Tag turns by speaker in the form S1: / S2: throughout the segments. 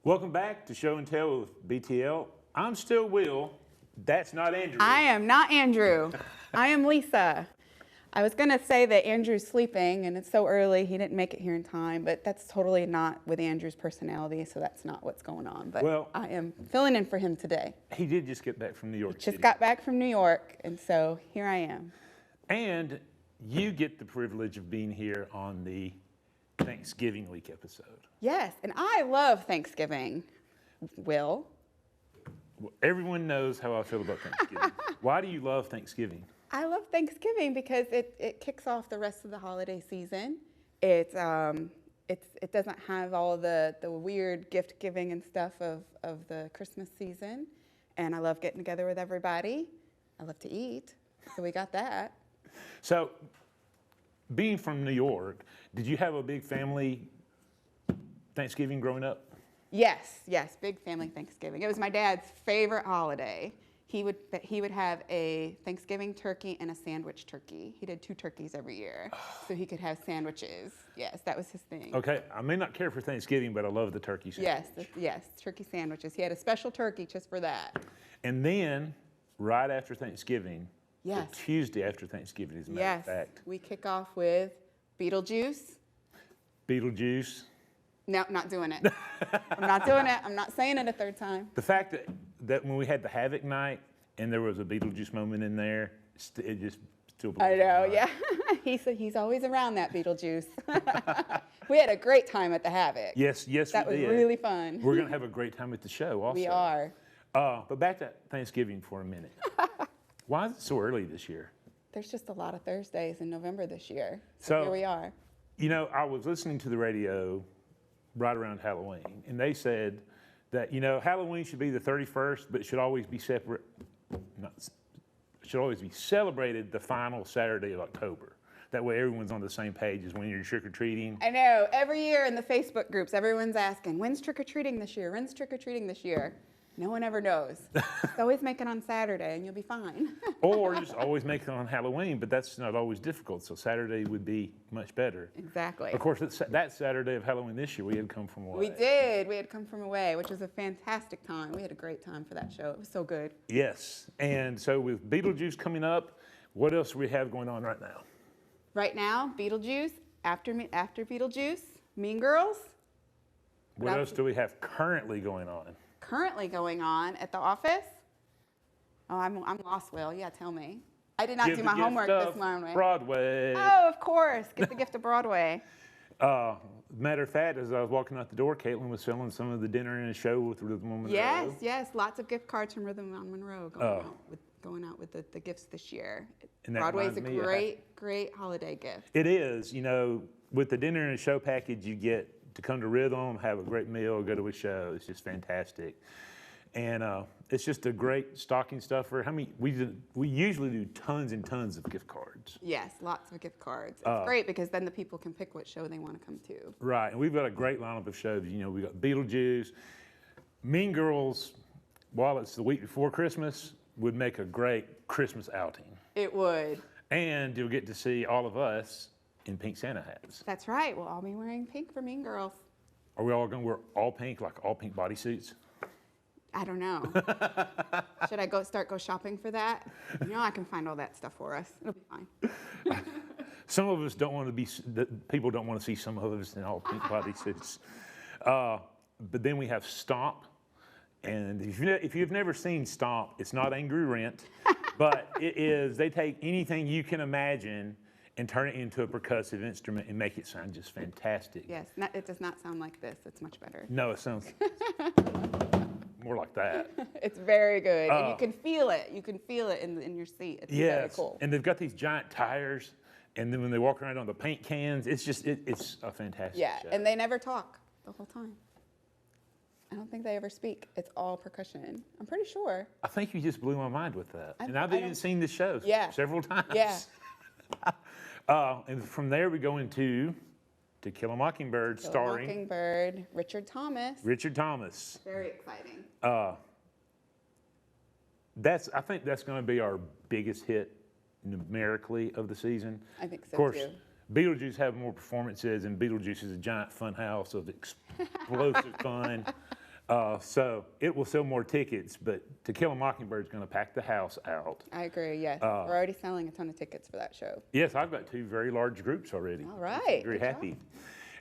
S1: Welcome back to Show and Tell with BTL. I'm still Will. That's not Andrew.
S2: I am not Andrew. I am Lisa. I was going to say that Andrew's sleeping and it's so early, he didn't make it here in time, but that's totally not with Andrew's personality, so that's not what's going on. But
S1: Well,
S2: I am filling in for him today.
S1: He did just get back from New York City.
S2: Just got back from New York, and so here I am.
S1: And you get the privilege of being here on the Thanksgiving week episode.
S2: Yes, and I love Thanksgiving. Will?
S1: Well, everyone knows how I feel about Thanksgiving. Why do you love Thanksgiving?
S2: I love Thanksgiving because it kicks off the rest of the holiday season. It doesn't have all the weird gift giving and stuff of the Christmas season. And I love getting together with everybody. I love to eat, so we got that.
S1: So, being from New York, did you have a big family Thanksgiving growing up?
S2: Yes, big family Thanksgiving. It was my dad's favorite holiday. He would have a Thanksgiving turkey and a sandwich turkey. He did 2 turkeys every year, so he could have sandwiches. Yes, that was his thing.
S1: Okay, I may not care for Thanksgiving, but I love the turkey sandwich.
S2: Yes, turkey sandwiches. He had a special turkey just for that.
S1: And then, right after Thanksgiving,
S2: Yes.
S1: the Tuesday after Thanksgiving, as a matter of fact.
S2: We kick off with Beetlejuice.
S1: Beetlejuice.
S2: No, not doing it. I'm not doing it. I'm not saying it a third time.
S1: The fact that when we had the Havoc night and there was a Beetlejuice moment in there, it just still blows
S2: I know,
S1: my mind.
S2: yeah. He's always around that Beetlejuice. We had a great time at the Havoc.
S1: Yes,
S2: That
S1: we
S2: was
S1: did.
S2: really fun.
S1: We're going to have a great time at the show also.
S2: We are.
S1: But back to Thanksgiving for a minute. Why is it so early this year?
S2: There's just a lot of Thursdays in November this year.
S1: So
S2: Here we are.
S1: You know, I was listening to the radio right around Halloween, and they said that, Halloween should be the 31st, but it should always be separate. Should always be celebrated the final Saturday of October. That way everyone's on the same page as when you're trick-or-treating.
S2: I know. Every year in the Facebook groups, everyone's asking, when's trick-or-treating this year? When's trick-or-treating this year? No one ever knows. Just always make it on Saturday and you'll be fine.
S1: Or just always make it on Halloween, but that's not always difficult, so Saturday would be much better.
S2: Exactly.
S1: Of course, that Saturday of Halloween this year, we had come from away.
S2: We did. We had come from away, which was a fantastic time. We had a great time for that show. It was so good.
S1: Yes, and so with Beetlejuice coming up, what else do we have going on right now?
S2: Right now, Beetlejuice. After Beetlejuice, Mean Girls.
S1: What else do we have currently going on?
S2: Currently going on at the office. Oh, I'm lost, Will. Yeah, tell me. I did not do my homework this morning.
S1: Broadway.
S2: Oh, of course. Get the gift of Broadway.
S1: Matter of fact, as I was walking out the door, Caitlin was selling some of the dinner and a show with Rhythm on Monroe.
S2: Yes. Lots of gift cards from Rhythm on Monroe going out with the gifts this year.
S1: And that
S2: Broadway's a
S1: reminds me,
S2: great holiday gift.
S1: It is. With the dinner and a show package, you get to come to Rhythm, have a great meal, go to a show. It's just fantastic. And it's just a great stocking stuffer. We usually do tons and tons of gift cards.
S2: Yes, lots of gift cards. It's great because then the people can pick what show they want to come to.
S1: Right, and we've got a great lineup of shows. We've got Beetlejuice, Mean Girls, while it's the week before Christmas, would make a great Christmas outing.
S2: It would.
S1: And you'll get to see all of us in pink Santa hats.
S2: That's right. We'll all be wearing pink for Mean Girls.
S1: Are we all going to wear all pink, like all pink bodysuits?
S2: I don't know. Should I go shopping for that? I can find all that stuff for us. It'll be fine.
S1: Some of us don't want to be, people don't want to see some of us in all pink bodysuits. But then we have Stomp. And if you've never seen Stomp, it's not Angry Rent, but it is, they take anything you can imagine and turn it into a percussive instrument and make it sound just fantastic.
S2: Yes, it does not sound like this. It's much better.
S1: No, it sounds more like that.
S2: It's very good, and you can feel it. You can feel it in your seat. It's very cool.
S1: And they've got these giant tires, and then when they walk around on the paint cans, it's just, it's a fantastic show.
S2: And they never talk the whole time. I don't think they ever speak. It's all percussion. I'm pretty sure.
S1: I think you just blew my mind with that. And I've even seen the show several times.
S2: Yeah.
S1: And from there we go into To Kill a Mockingbird, starring
S2: Mockingbird, Richard Thomas.
S1: Richard Thomas.
S2: Very exciting.
S1: I think that's going to be our biggest hit numerically of the season.
S2: I think so,
S1: of course,
S2: too.
S1: Beetlejuice have more performances, and Beetlejuice is a giant fun house of explosive fun. So it will sell more tickets, but To Kill a Mockingbird is going to pack the house out.
S2: I agree, yes. We're already selling a ton of tickets for that show.
S1: Yes, I've got 2 very large groups already.
S2: All right.
S1: Very
S2: good
S1: happy.
S2: job.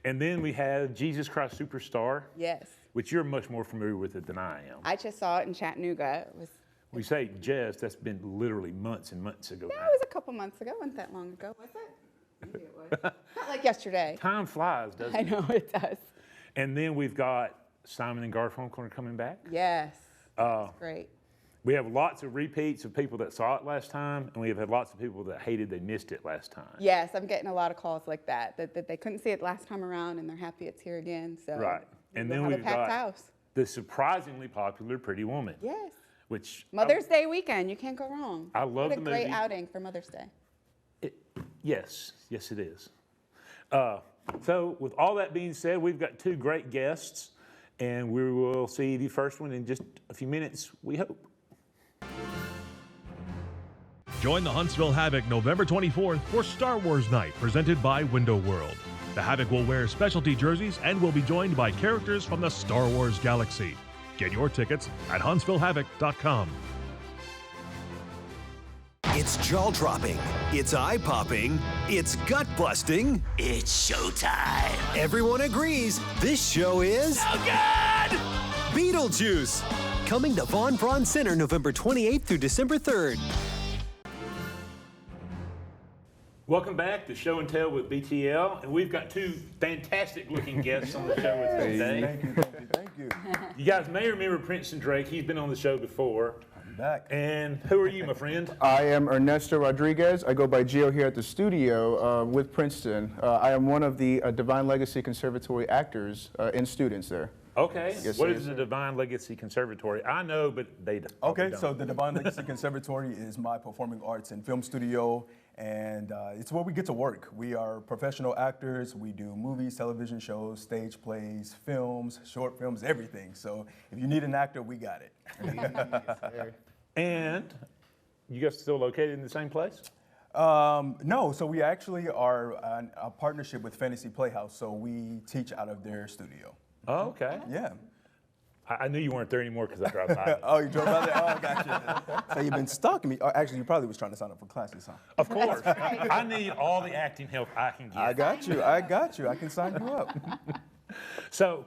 S1: And then we have Jesus Christ Superstar,
S2: Yes.
S1: which you're much more familiar with it than I am.
S2: I just saw it in Chattanooga. It was,
S1: We say just, that's been literally months and months ago
S2: yeah,
S1: now.
S2: it was a couple months ago. Wasn't that long ago, was it? Maybe it was. Not like yesterday.
S1: Time flies, doesn't
S2: I
S1: it?
S2: know it does.
S1: And then we've got Simon and Garfunkel are coming back.
S2: Yes. That's great.
S1: We have lots of repeats of people that saw it last time, and we have had lots of people that hated they missed it last time.
S2: Yes, I'm getting a lot of calls like that they couldn't see it last time around and they're happy it's here again. So
S1: Right. And
S2: we'll
S1: then
S2: have
S1: we've
S2: a packed
S1: got
S2: house.
S1: the surprisingly popular Pretty Woman,
S2: Yes.
S1: which
S2: Mother's Day weekend, you can't go wrong.
S1: I love
S2: what a
S1: the
S2: great
S1: movie.
S2: outing for Mother's Day.
S1: Yes, it is. So with all that being said, we've got 2 great guests, and we will see the first one in just a few minutes, we hope.
S3: Join the Huntsville Havoc November 24th for Star Wars Night, presented by Window World. The Havoc will wear specialty jerseys and will be joined by characters from the Star Wars galaxy. Get your tickets at huntsvillehavoc.com.
S4: It's jaw-dropping, it's eye-popping, it's gut-busting.
S5: It's showtime.
S4: Everyone agrees this show is
S5: So good!
S4: Beetlejuice. Coming to Von Braun Center November 28th through December 3rd.
S1: Welcome back to Show and Tell with BTL, and we've got 2 fantastic looking guests on the show with us today.
S6: Thank you.
S1: You guys may remember Princeton Drake, he's been on the show before.
S6: I'm back.
S1: And who are you, my friend?
S6: I am Ernesto Rodriguez. I go by Gio here at the studio with Princeton. I am one of the Divine Legacy Conservatory actors and students there.
S1: Okay,
S6: Yes,
S1: what
S6: sir,
S1: is the
S6: yes, sir.
S1: Divine Legacy Conservatory? I know, but they probably
S7: Okay,
S1: don't.
S7: so the Divine Legacy Conservatory is my performing arts and film studio, and it's where we get to work. We are professional actors. We do movies, television shows, stage plays, films, short films, everything. So if you need an actor, we got it.
S1: And you guys still located in the same place?
S7: No, so we actually are a partnership with Fantasy Playhouse, so we teach out of their studio.
S1: Oh, okay.
S7: Yeah.
S1: I knew you weren't there anymore because I drove by.
S7: Oh, you drove by there? Oh, gotcha. So you've been stalking me. Oh, actually, you probably was trying to sign up for classes, huh?
S1: Of course. I need all the acting help I can get.
S7: I got you. I got you. I can sign you up.
S1: So,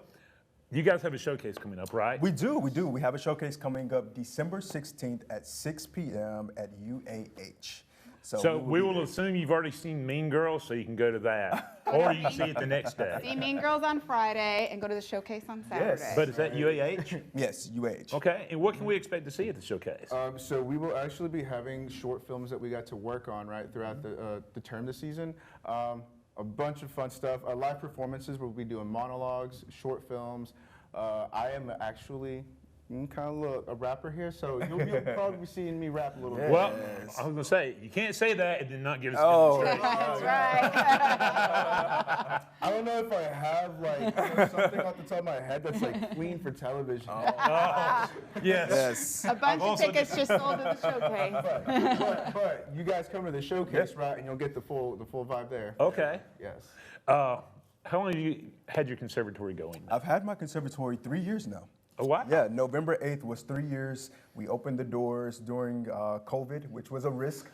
S1: you guys have a showcase coming up, right?
S7: We do. We have a showcase coming up December 16th at 6 p.m. at UAH.
S1: So we
S7: be
S1: will
S7: there.
S1: assume you've already seen Mean Girls, so you can go to that. Or you can see it the next
S2: See
S1: day.
S2: Mean Girls on Friday and go to the showcase on Saturday.
S1: But is that UAH?
S7: Yes, UAH.
S1: Okay, and what can we expect to see at the showcase?
S6: So we will actually be having short films that we got to work on right throughout the term this season. A bunch of fun stuff. Live performances, we'll be doing monologues, short films. I am actually kind of a rapper here, so you'll probably be seeing me rap a little bit.
S1: Well, I was going to say, you can't say that and then not give us
S7: Oh.
S1: a demonstration.
S2: That's right.
S6: I don't know if I have like something off the top of my head that's like clean for television.
S1: Yes.
S7: Yes.
S2: A bunch of tickets just sold at the showcase.
S6: But you guys come to the showcase, right, and you'll get the full vibe there.
S1: Okay.
S6: Yes.
S1: How long have you had your conservatory going?
S7: I've had my conservatory 3 years now.
S1: Oh, wow.
S7: Yeah, November 8th was 3 years. We opened the doors during COVID, which was a risk,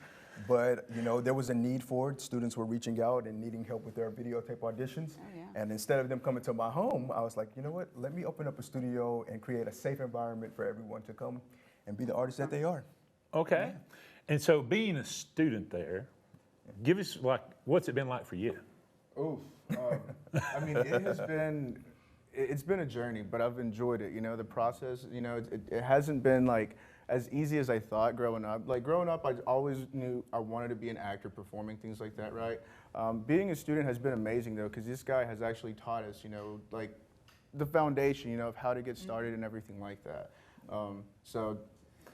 S7: but there was a need for it. Students were reaching out and needing help with their videotape auditions.
S2: Oh, yeah.
S7: And instead of them coming to my home, I was like, you know what, let me open up a studio and create a safe environment for everyone to come and be the artists that they are.
S1: Okay. And so being a student there, give us what's it been like for you?
S6: Oof. I mean, it's been a journey, but I've enjoyed it. The process, it hasn't been like as easy as I thought growing up. Like growing up, I always knew I wanted to be an actor performing things like that, right? Being a student has been amazing though, because this guy has actually taught us, like the foundation, of how to get started and everything like that. So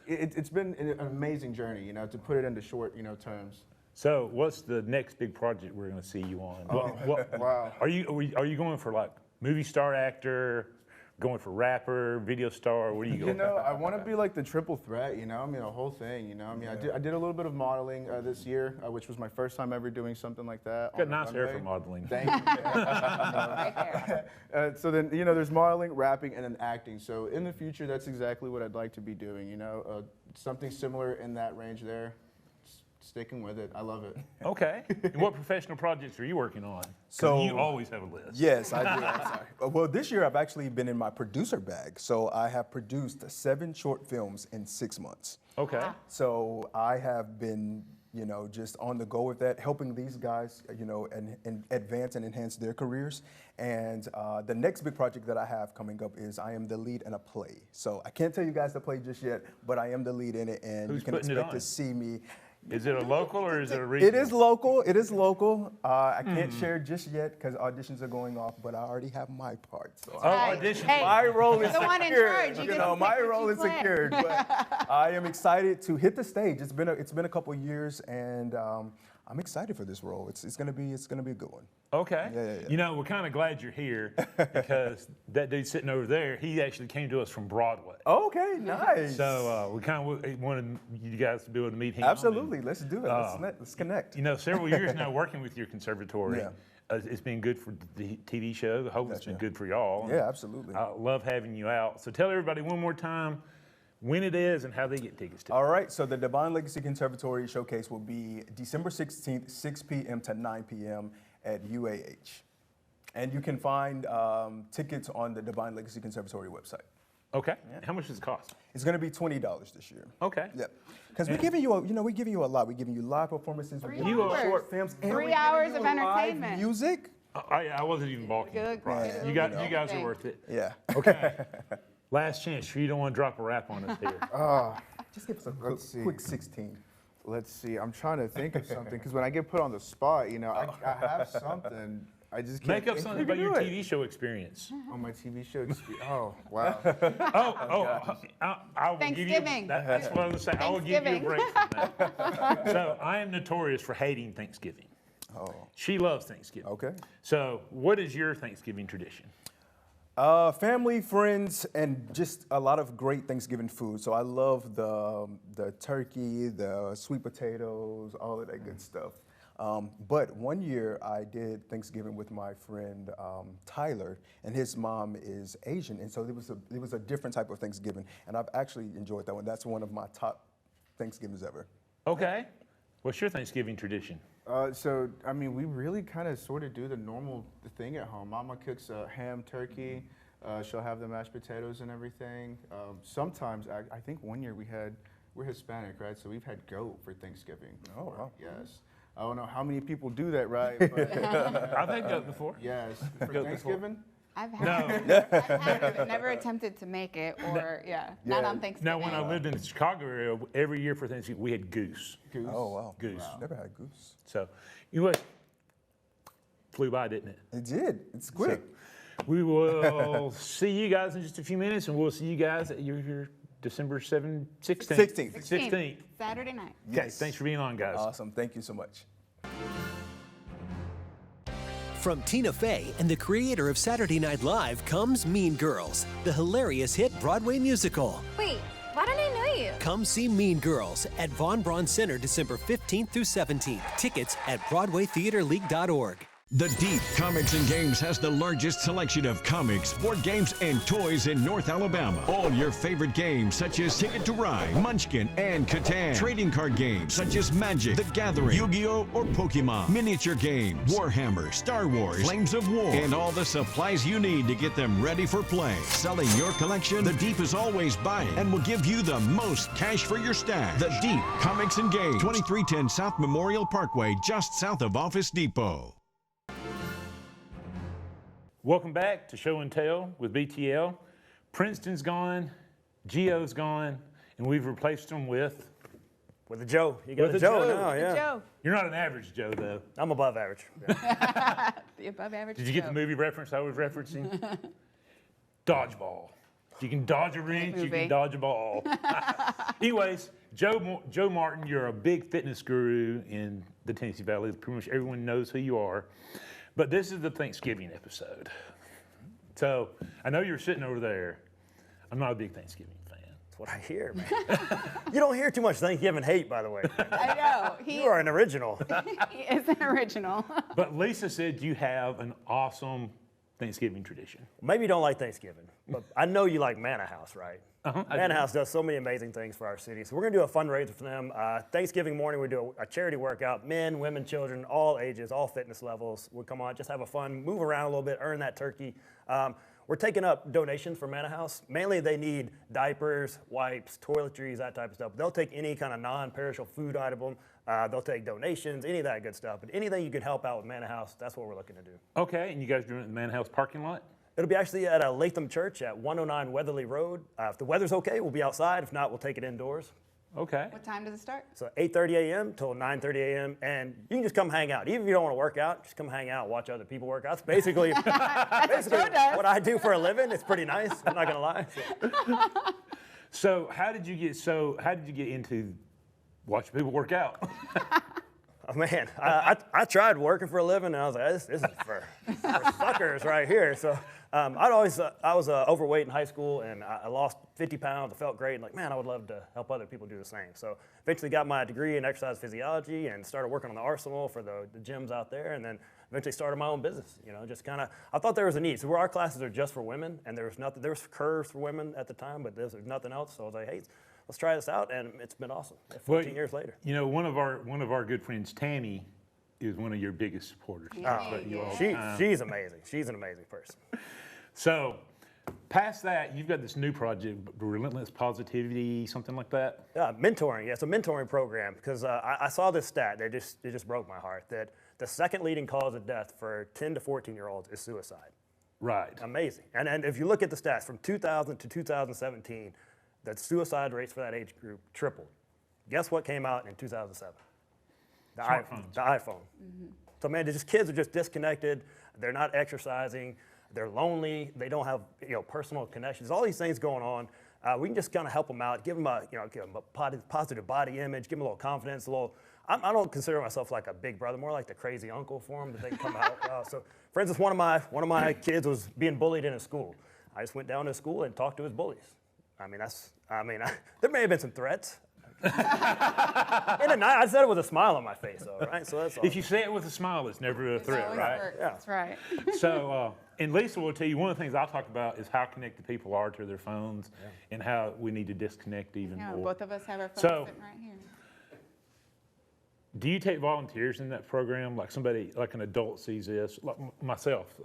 S6: it's been an amazing journey, to put it into short, terms.
S1: So what's the next big project we're going to see you on?
S6: Wow.
S1: Are you going for like movie star actor, going for rapper, video star? What are you
S6: You
S1: going?
S6: know, I want to be like the triple threat, you know, I mean, the whole thing, you know, I mean, I did a little bit of modeling this year, which was my first time ever doing something like that.
S1: Got
S6: on the
S1: nice hair for
S6: runway.
S1: modeling.
S6: Thank you.
S2: Right there.
S6: So then, you know, there's modeling, rapping, and then acting. So in the future, that's exactly what I'd like to be doing, you know, something similar in that range there. Sticking with it, I love it.
S1: Okay. And what professional projects are you working on? 'Cause
S7: So-
S1: you always have a list.
S7: Yes, I do. I'm sorry. Well, this year I've actually been in my producer bag. So I have produced 7 short films in 6 months.
S1: Okay.
S7: So I have been, you know, just on the go with that, helping these guys, you know, and advance and enhance their careers. And the next big project that I have coming up is I am the lead in a play. So I can't tell you guys the play just yet, but I am the lead in it, and
S1: Who's
S7: you can
S1: putting it
S7: expect
S1: on?
S7: to see me.
S1: Is it a local or is it a regional?
S7: It is local. It is local. I can't share just yet because auditions are going off, but I already have my part. So
S1: Oh,
S2: Right.
S1: audition.
S2: Hey,
S7: my role is
S2: the one in
S7: secured.
S2: charge. You
S7: You
S2: get
S7: know,
S2: to
S7: my
S2: pick what
S7: role
S2: you
S7: is
S2: play.
S7: secured. But I am excited to hit the stage. It's been a couple years, and I'm excited for this role. It's gonna be a good one.
S1: Okay.
S7: Yeah.
S1: You know, we're kind of glad you're here because that dude sitting over there, he actually came to us from Broadway.
S7: Okay, nice.
S1: So we kind of wanted you guys to be able to meet him.
S7: Absolutely, let's do it. Let's connect.
S1: You know, several years now working with your conservatory.
S7: Yeah.
S1: It's been good for the TV show. I hope it's been good for y'all.
S7: Yeah, absolutely.
S1: I love having you out. So tell everybody one more time when it is and how they get tickets to it.
S7: All right, so the Divine Legacy Conservatory Showcase will be December 16th, 6 p.m. to 9 p.m. at UAH. And you can find tickets on the Divine Legacy Conservatory website.
S1: Okay. How much does it cost?
S7: It's going to be $20 this year.
S1: Okay.
S7: Yep. Because we're giving you a lot. We're giving you live performances, we're giving you
S2: hours.
S7: short films, and
S2: 3
S7: we're giving
S2: hours
S7: you
S2: of
S7: live
S2: entertainment.
S7: music.
S1: I wasn't even balking at the
S2: Good,
S1: price.
S2: good.
S1: You guys are
S2: Thing.
S1: worth it.
S7: Yeah.
S1: Okay. Last chance. You don't want to drop a rap on us here.
S7: Just give us a
S6: Let's see.
S7: quick 16.
S6: Let's see, I'm trying to think of something, because when I get put on the spot, you know, I have something, I just can't
S1: Make up
S6: think
S1: something
S6: of
S1: about
S6: it.
S1: your TV show experience.
S6: On my TV show, oh, wow.
S1: I will give you.
S2: Thanksgiving.
S1: That's what I was going to say. I will give you a
S2: Thanksgiving.
S1: break from that. So I am notorious for hating Thanksgiving.
S7: Oh,
S1: She loves Thanksgiving.
S7: okay.
S1: So what is your Thanksgiving tradition?
S7: Family, friends, and just a lot of great Thanksgiving food. So I love the turkey, the sweet potatoes, all of that good stuff. But one year I did Thanksgiving with my friend Tyler, and his mom is Asian, and so it was a different type of Thanksgiving, and I've actually enjoyed that one. That's one of my top Thanksgivings ever.
S1: Okay. What's your Thanksgiving tradition?
S6: So, I mean, we really kind of sort of do the normal thing at home. Mama cooks ham, turkey. She'll have the mashed potatoes and everything. Sometimes, I think one year we're Hispanic, right? So we've had goat for Thanksgiving.
S7: Oh, wow.
S6: Yes. I don't know how many people do that, right? But
S1: I've had goat before.
S6: yes. For
S1: Goat before.
S6: Thanksgiving?
S2: I've
S1: No.
S2: had it. I've had it, but never attempted to make it, or not on Thanksgiving.
S1: Now, when I lived in the Chicago area, every year for Thanksgiving, we had goose.
S6: Goose.
S7: Oh, wow.
S1: Goose.
S7: Never had goose.
S1: So, you know what? Flew by, didn't it?
S7: It did. It's quick.
S1: We will see you guys in just a few minutes, and we'll see you guys at your December 16th. 16th.
S2: Saturday night.
S1: Okay, thanks for being on, guys.
S7: Awesome. Thank you so much.
S4: From Tina Fey and the creator of Saturday Night Live comes Mean Girls, the hilarious hit Broadway musical.
S8: Wait, why don't I know you?
S4: Come see Mean Girls at Von Braun Center December 15th through 17th. Tickets at BroadwayTheaterLeague.org.
S9: The Deep Comics and Games has the largest selection of comics, board games, and toys in North Alabama. All your favorite games such as Ticket to Ride, Munchkin, and Catan. Trading card games such as Magic, The Gathering, Yu-Gi-Oh! Or Pokemon. Miniature games, Warhammer, Star Wars, Flames of War, and all the supplies you need to get them ready for play. Selling your collection, The Deep is always buying and will give you the most cash for your stash. The Deep Comics and Games, 2310 South Memorial Parkway, just south of Office Depot.
S1: Welcome back to Show and Tell with BTL. Princeton's gone, Geo's gone, and we've replaced them with
S10: a Joe. You got
S1: With
S10: a
S1: a
S10: Joe
S1: Joe.
S10: now, yeah.
S2: Joe,
S1: You're not an average Joe, though.
S10: I'm above average.
S2: the above average.
S1: Did you get
S2: Joe.
S1: the movie reference I was referencing? Dodgeball. If you can dodge a wrench, you can
S2: movie.
S1: dodge a ball. Anyways, Joe Martin, you're a big fitness guru in the Tennessee Valley. Pretty much everyone knows who you are. But this is the Thanksgiving episode. So I know you're sitting over there. I'm not a big Thanksgiving fan.
S10: That's what I hear, man. You don't hear too much Thanksgiving hate, by the way.
S2: I know.
S10: You are an original.
S2: He is an original.
S1: But Lisa said you have an awesome Thanksgiving tradition.
S10: Maybe you don't like Thanksgiving, but I know you like Manor House, right?
S1: I
S10: Manor
S1: do.
S10: House does so many amazing things for our city. So we're going to do a fundraiser for them. Thanksgiving morning, we do a charity workout. Men, women, children, all ages, all fitness levels. We come on, just have a fun, move around a little bit, earn that turkey. We're taking up donations for Manor House. Mainly they need diapers, wipes, toiletries, that type of stuff. They'll take any kind of non-perishable food item. They'll take donations, any of that good stuff. But anything you could help out with Manor House, that's what we're looking to do.
S1: Okay, and you guys doing it in the Man House parking lot?
S10: It'll be actually at a Latham Church at 109 Weatherly Road. If the weather's okay, we'll be outside. If not, we'll take it indoors.
S1: Okay.
S2: What time does it start?
S10: So 8:30 a.m. till 9:30 a.m. And you can just come hang out. Even if you don't want to work out, just come hang out, watch other people work out. It's basically, what I do for a living. It's pretty nice. I'm not gonna lie.
S1: So how did you get into watching people work out?
S10: Oh man, I tried working for a living, and I was like, this is for suckers right here. So I was overweight in high school, and I lost 50 pounds. I felt great, and like, man, I would love to help other people do the same. So eventually got my degree in exercise physiology and started working on the arsenal for the gyms out there, and then eventually started my own business. You know, just kind of, I thought there was a need. So where our classes are just for women, and there was curves for women at the time, but there's nothing else. So I was like, hey, let's try this out, and it's been awesome. 14 years later.
S1: You know, one of our good friends, Tammy, is one of your biggest supporters.
S10: She's amazing. She's an amazing person.
S1: So, past that, you've got this new project, Relentless Positivity, something like that.
S10: Yeah, mentoring. Yeah, it's a mentoring program because I saw this stat that it just broke my heart that the second leading cause of death for 10 to 14-year-olds is suicide.
S1: Right.
S10: Amazing. And if you look at the stats from 2000 to 2017, the suicide rates for that age group tripled. Guess what came out in 2007? The
S1: Smartphones.
S10: iPhone. Mm-hmm. So man, kids are just disconnected. They're not exercising. They're lonely. They don't have personal connections. All these things going on. We can just kind of help them out, give them a positive body image, give them a little confidence, I don't consider myself like a big brother, more like the crazy uncle for them that they can come out. So, for instance, one of my kids was being bullied in his school. I just went down to his school and talked to his bullies. There may have been some threats. I said it with a smile on my face, though, right? So that's all.
S1: If you say it with a smile, it's never a threat, right?
S2: Yeah. That's right.
S1: So, and Lisa will tell you one of the things I'll talk about is how connected people are to their phones and how we need to disconnect even more.
S2: Both of us have our phones sitting right here.
S1: Do you take volunteers in that program? Like somebody, like an adult sees this, like myself,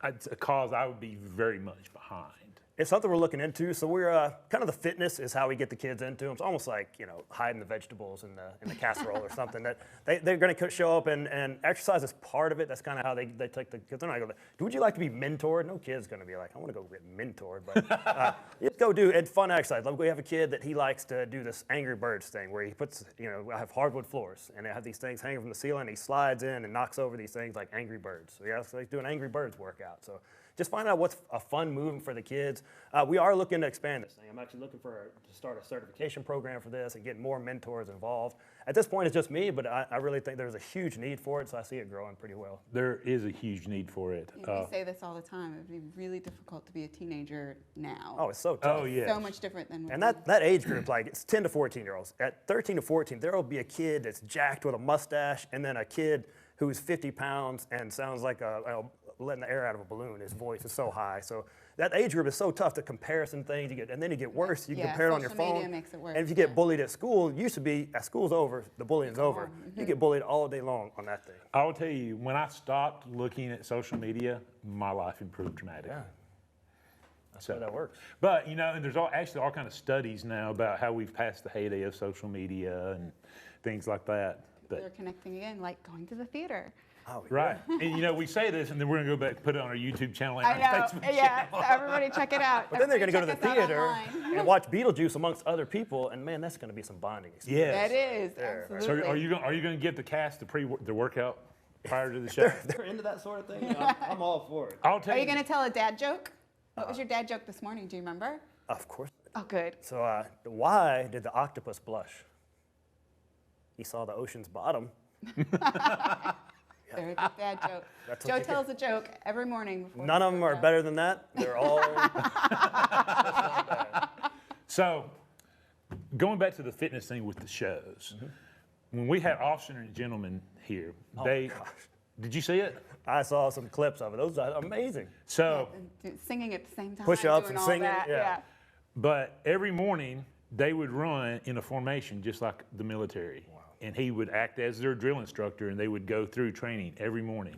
S1: it's a cause I would be very much behind.
S10: It's something we're looking into. So we're kind of the fitness is how we get the kids into them. It's almost like hiding the vegetables in the casserole or something. That they're going to show up and exercise is part of it. That's kind of how they take the kids. They're not going, would you like to be mentored? No kid's going to be like, I want to go get mentored. But you just go do fun exercise. Like we have a kid that he likes to do this Angry Birds thing where he puts I have hardwood floors and they have these things hanging from the ceiling. And he slides in and knocks over these things like Angry Birds. So yeah, so they do an Angry Birds workout. So just find out what's a fun movement for the kids. We are looking to expand this thing. I'm actually looking to start a certification program for this and get more mentors involved. At this point, it's just me, but I really think there's a huge need for it, so I see it growing pretty well.
S1: There is a huge need for it.
S2: We say this all the time. It would be really difficult to be a teenager now.
S10: Oh, it's so tough.
S1: Oh, yeah.
S2: So much different than
S10: and that age group, like it's 10 to 14-year-olds. At 13 to 14, there will be a kid that's jacked with a mustache and then a kid who's 50 pounds and sounds like letting the air out of a balloon. His voice is so high. So that age group is so tough to comparison things. And then you get worse. You can compare it on your phone.
S2: Media makes it worse.
S10: And if you get bullied at school, it used to be at school's over, the bullying's over. Mm-hmm. You get bullied all day long on that thing.
S1: I will tell you, when I stopped looking at social media, my life improved dramatically.
S10: Yeah. That's how that works.
S1: But there's actually all kind of studies now about how we've passed the heyday of social media and things like that.
S2: They're connecting again, like going to the theater.
S10: Oh,
S1: right. And we say this, and then we're going to go back and put it on our YouTube channel and
S2: I
S1: our
S2: know.
S1: Facebook
S2: Yeah,
S1: channel.
S2: so everybody check it out.
S10: But then they're going to go to the theater and watch Beetlejuice amongst other people, and man, that's going to be some bonding experience.
S1: Yes.
S2: That is, absolutely.
S1: So are you going to give the cast the workout prior to the show?
S10: They're into that sort of thing. I'm all for it.
S1: I'll tell
S2: Are you going to tell a dad joke? What was your dad joke this morning? Do you remember?
S10: Of course.
S2: Oh, good.
S10: So why did the octopus blush? He saw the ocean's bottom.
S2: very good dad joke. Joe tells a joke every morning. Before
S10: None of them are better than that. They're all.
S1: So, going back to the fitness thing with the shows, when we had Austin and Gentlemen here, did you see it?
S10: I saw some clips of it. Those are amazing.
S1: So,
S2: Singing at the same time.
S10: Push-ups
S2: doing
S10: and
S2: all
S10: singing,
S2: that,
S10: yeah.
S1: but every morning they would run in a formation just like the military. Wow. And he would act as their drill instructor and they would go through training every morning.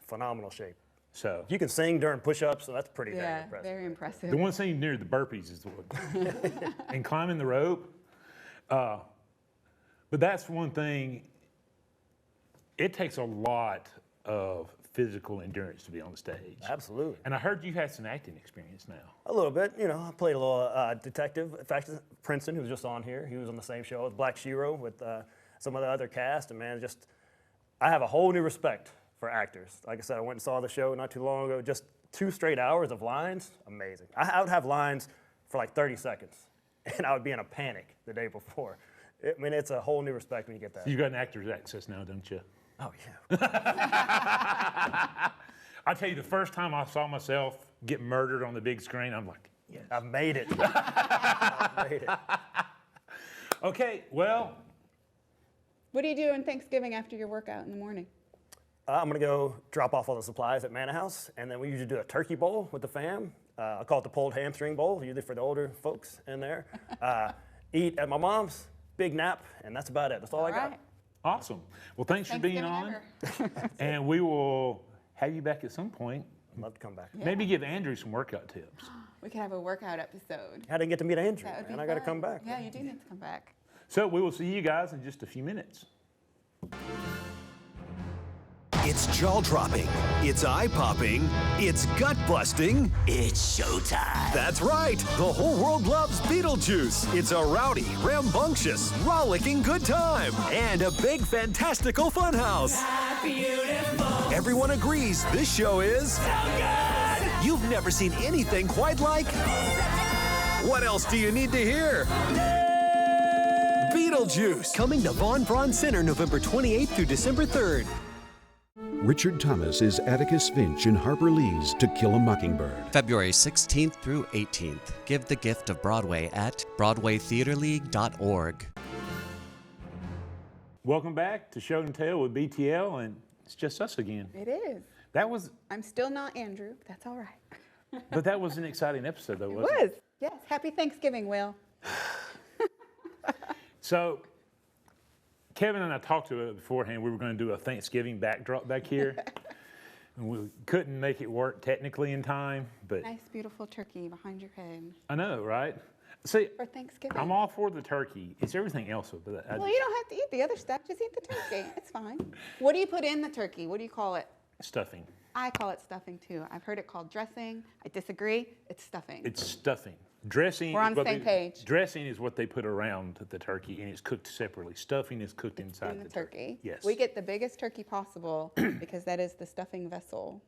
S10: Phenomenal shape.
S1: So
S10: If you can sing during push-ups, so that's pretty damn
S2: Yeah,
S10: impressive.
S2: very impressive.
S1: the one thing near the burpees is the one. And climbing the rope. But that's one thing, it takes a lot of physical endurance to be on the stage.
S10: Absolutely.
S1: And I heard you had some acting experience now.
S10: A little bit, you know, I played a little detective. In fact, Princeton, who was just on here, he was on the same show as Black Shiro with some of the other cast. And man, I have a whole new respect for actors. Like I said, I went and saw the show not too long ago. Just 2 straight hours of lines, amazing. I would have lines for like 30 seconds, and I would be in a panic the day before. I mean, it's a whole new respect when you get that.
S1: You got an actor's access now, don't you?
S10: Oh, yeah.
S1: I tell you, the first time I saw myself get murdered on the big screen, I'm like, yes.
S10: I've made it. I've made it.
S1: Okay, well.
S2: What do you do on Thanksgiving after your workout in the morning?
S10: I'm going to go drop off all the supplies at Manor House, and then we usually do a turkey bowl with the fam. I call it the pulled hamstring bowl, usually for the older folks in there. Eat at my mom's, big nap, and that's about it. That's all I got.
S1: Awesome. Well, thanks for being on. And we will have you back at some point.
S10: I'd love to come back.
S2: Yeah.
S1: Maybe give Andrew some workout tips.
S2: We could have a workout episode.
S10: I didn't get to meet Andrew,
S2: That would be
S10: and I got to
S2: fun.
S10: come back.
S2: Yeah, you do need to come back.
S1: So we will see you guys in just a few minutes.
S4: It's jaw-dropping, it's eye-popping, it's gut-busting.
S5: It's showtime.
S4: That's right, the whole world loves Beetlejuice. It's a rowdy, rambunctious, rollicking good time, and a big fantastical funhouse.
S5: Beautiful.
S4: Everyone agrees this show is
S5: So good.
S4: You've never seen anything quite like. What else do you need to hear? Beetlejuice, coming to Von Braun Center November 28th through December 3rd.
S11: Richard Thomas is Atticus Finch in Harper Lee's To Kill a Mockingbird.
S12: February 16th through 18th. Give the gift of Broadway at BroadwayTheaterLeague.org.
S1: Welcome back to Show and Tell with BTL, and it's just us again.
S2: It is.
S1: That was,
S2: I'm still not Andrew. That's all right.
S1: but that was an exciting episode, though,
S2: It
S1: wasn't
S2: was. Yes. Happy Thanksgiving, Will.
S1: So, Kevin and I talked to it beforehand. We were going to do a Thanksgiving backdrop back here. And we couldn't make it work technically in time, but
S2: Nice, beautiful turkey behind your head
S1: I know, right? See,
S2: for Thanksgiving.
S1: I'm all for the turkey. It's everything else. But
S2: Well, you don't have to eat the other stuff. Just eat the turkey. It's fine. What do you put in the turkey? What do you call it?
S1: Stuffing.
S2: I call it stuffing too. I've heard it called dressing. I disagree. It's stuffing.
S1: It's stuffing. Dressing.
S2: We're on
S1: is
S2: the
S1: what
S2: same page.
S1: Dressing is what they put around the turkey, and it's cooked separately. Stuffing is cooked inside
S2: in the turkey.
S1: Yes.
S2: We get the biggest turkey possible because that is the stuffing vessel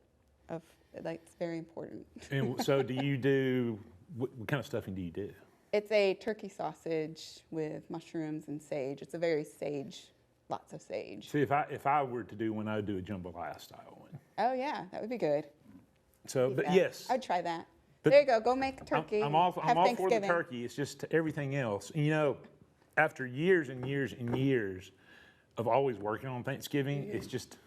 S2: of, like, it's very important.
S1: And so, do you do what kind of stuffing do you do?
S2: It's a turkey sausage with mushrooms and sage. It's a very sage, lots of sage.
S1: See, if I were to do one, I would do a jambalaya style one.
S2: Oh yeah, that would be good.
S1: So,
S2: Eat
S1: but
S2: that.
S1: yes.
S2: I'd try that.
S1: But
S2: there you go. Go make turkey.
S1: I'm all
S2: have
S1: for the
S2: Thanksgiving.
S1: turkey. It's just everything else. And, you know, after years and years and years of always working on Thanksgiving, it's just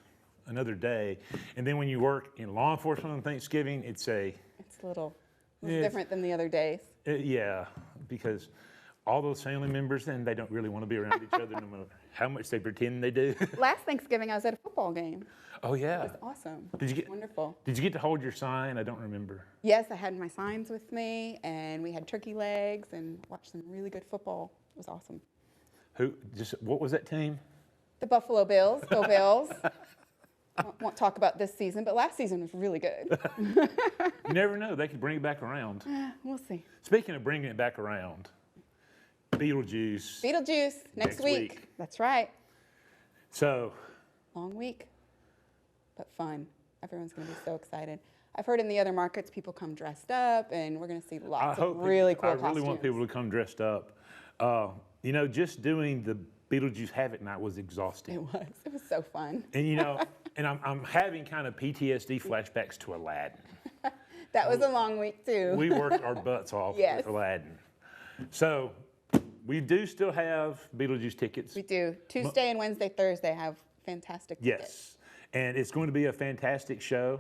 S1: another day. And then when you work in law enforcement on Thanksgiving, it's a
S2: little
S1: It's-
S2: different than the other days.
S1: yeah, because all those family members, then they don't really want to be around each other no matter how much they pretend they do.
S2: Last Thanksgiving, I was at a football game.
S1: Oh yeah.
S2: It was awesome.
S1: Did you get
S2: Wonderful.
S1: Did you get to hold your sign? I don't remember.
S2: Yes, I had my signs with me, and we had turkey legs and watched some really good football. It was awesome.
S1: What was that team?
S2: The Buffalo Bills. Go Bills. Won't talk about this season, but last season was really good.
S1: You never know. They could bring it back around.
S2: We'll see.
S1: Speaking of bringing it back around, Beetlejuice.
S2: Beetlejuice next week. That's right.
S1: So.
S2: Long week, but fun. Everyone's going to be so excited. I've heard in the other markets people come dressed up, and we're going to see lots of really cool
S1: I
S2: costumes.
S1: really want people to come dressed up. You know, just doing the Beetlejuice Havoc night was exhausting.
S2: It was so fun.
S1: And you know, And I'm having kind of PTSD flashbacks to Aladdin.
S2: That was a long week too.
S1: We worked our butts off
S2: Yes.
S1: with Aladdin. So we do still have Beetlejuice tickets.
S2: We do. Tuesday and Wednesday, Thursday have fantastic tickets.
S1: Yes. And it's going to be a fantastic show.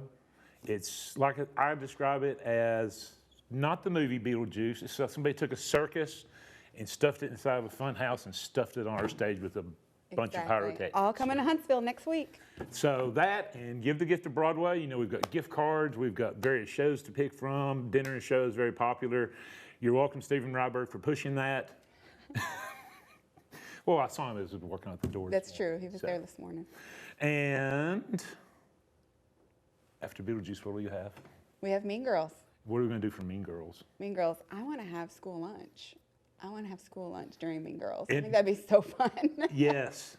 S1: It's like I describe it as not the movie Beetlejuice. It's like somebody took a circus and stuffed it inside of a fun house and stuffed it on our stage with a bunch of pyrotechnics.
S2: All coming to Huntsville next week.
S1: So that and Give the Gift of Broadway. You know, we've got gift cards. We've got various shows to pick from. Dinner and show is very popular. You're welcome, Stephen Ryberg, for pushing that. Well, I saw him as he was working out the door.
S2: That's true. He was there this morning.
S1: And after Beetlejuice, what do you have?
S2: We have Mean Girls.
S1: What are we going to do for Mean Girls?
S2: Mean Girls. I want to have school lunch. I want to have school lunch during Mean Girls. I think that'd be so fun.
S1: Yes.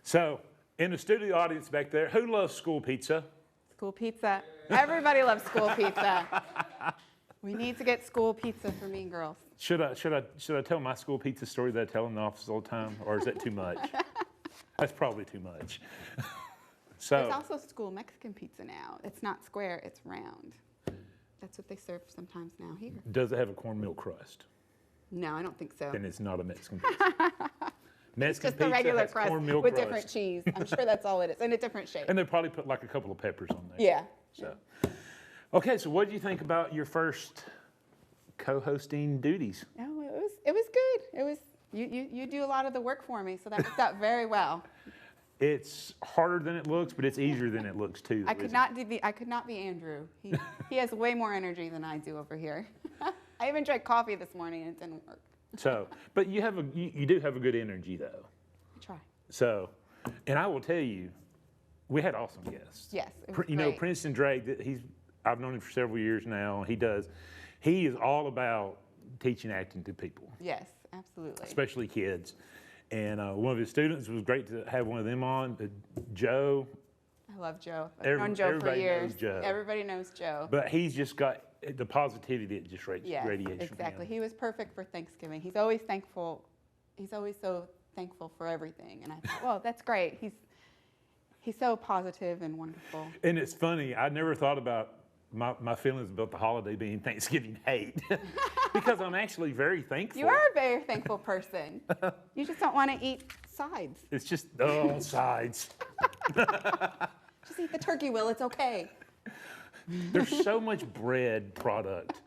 S1: So, in the studio audience back there, who loves school pizza?
S2: School pizza. Everybody loves school pizza. We need to get school pizza for Mean Girls.
S1: Should I tell my school pizza story that I tell in the office all the time, or is that too much? That's probably too much. So
S2: there's also school Mexican pizza now. It's not square, it's round. That's what they serve sometimes now here.
S1: Does it have a cornmeal crust?
S2: No, I don't think so.
S1: Then it's not a Mexican pizza. Mexican
S2: Just the regular
S1: has
S2: crust
S1: cornmeal
S2: with
S1: crust.
S2: different cheese. I'm sure that's all it is, and a different shape.
S1: And they probably put like a couple of peppers on there.
S2: Yeah.
S1: So, okay, so what did you think about your first co-hosting duties?
S2: No, it was good. It was you do a lot of the work for me, so that worked out very well.
S1: It's harder than it looks, but it's easier than it looks too.
S2: I could not be Andrew. He has way more energy than I do over here. I even drank coffee this morning and it didn't work.
S1: So, but you do have a good energy though.
S2: I try.
S1: So, and I will tell you, we had awesome guests.
S2: Yes, it was
S1: You know,
S2: great.
S1: Princeton Drake. I've known him for several years now. He is all about teaching acting to people.
S2: Yes, absolutely.
S1: Especially kids. And one of his students, was great to have one of them on. Joe.
S2: I love Joe. I've known Joe for
S1: everybody
S2: years.
S1: knows Joe.
S2: Everybody knows Joe.
S1: But he's just got the positivity that just radiates from
S2: exactly.
S1: him.
S2: He was perfect for Thanksgiving. He's always thankful. He's always so thankful for everything. And I thought, well, that's great. He's so positive and wonderful.
S1: And it's funny, I never thought about my feelings about the holiday being Thanksgiving hate. Because I'm actually very thankful.
S2: You are a very thankful person. You just don't want to eat sides.
S1: It's just, sides.
S2: Just eat the turkey, Will. It's okay.
S1: There's so much bread product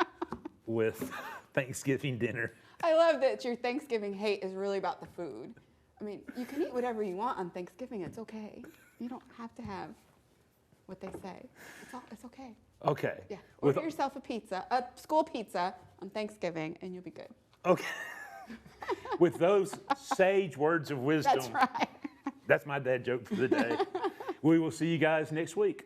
S1: with Thanksgiving dinner.
S2: I love that your Thanksgiving hate is really about the food. I mean, you can eat whatever you want on Thanksgiving. It's okay. You don't have to have what they say. It's okay.
S1: Okay.
S2: Yeah. Order yourself a school pizza on Thanksgiving, and you'll be good.
S1: Okay. With those sage words of wisdom.
S2: That's right.
S1: That's my dad joke for the day. We will see you guys next week.